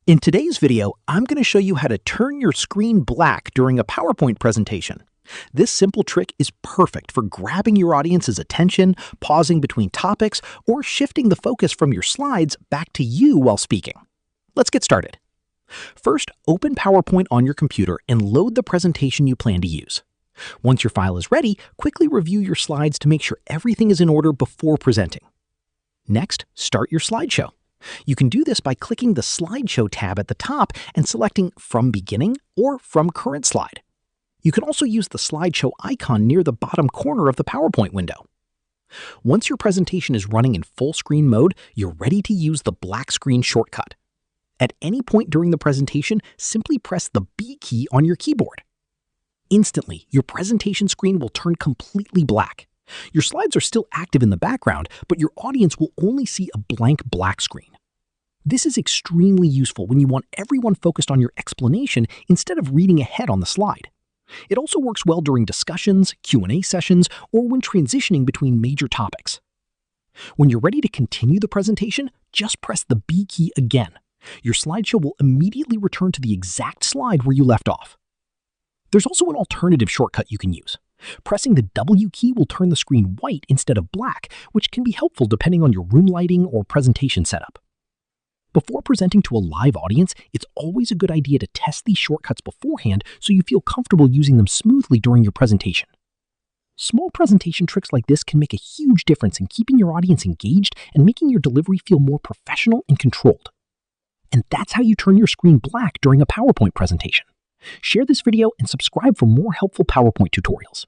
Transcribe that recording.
In today's video, I'm going to show you how to turn your screen black during a PowerPoint presentation. This simple trick is perfect for grabbing your audience's attention, pausing between topics, or shifting the focus from your slides back to you while speaking. Let's get started. First, open PowerPoint on your computer and load the presentation you plan to use. Once your file is ready, quickly review your slides to make sure everything is in order before presenting. Next, start your slideshow. You can do this by clicking the Slideshow tab at the top and selecting From Beginning or From Current Slide. You can also use the slideshow icon near the bottom corner of the PowerPoint window. Once your presentation is running in full screen mode, you're ready to use the black screen shortcut. At any point during the presentation, simply press the B key on your keyboard. Instantly, your presentation screen will turn completely black. Your slides are still active in the background, but your audience will only see a blank black screen. This is extremely useful when you want everyone focused on your explanation instead of reading ahead on the slide. It also works well during discussions, Q&A sessions, or when transitioning between major topics. When you're ready to continue the presentation, just press the B key again. Your slideshow will immediately return to the exact slide where you left off. There's also an alternative shortcut you can use. Pressing the W key will turn the screen white instead of black, which can be helpful depending on your room lighting or presentation setup. Before presenting to a live audience, it's always a good idea to test these shortcuts beforehand so you feel comfortable using them smoothly during your presentation. Small presentation tricks like this can make a huge difference in keeping your audience engaged and making your delivery feel more professional and controlled. And that's how you turn your screen black during a PowerPoint presentation. Share this video and subscribe for more helpful PowerPoint tutorials.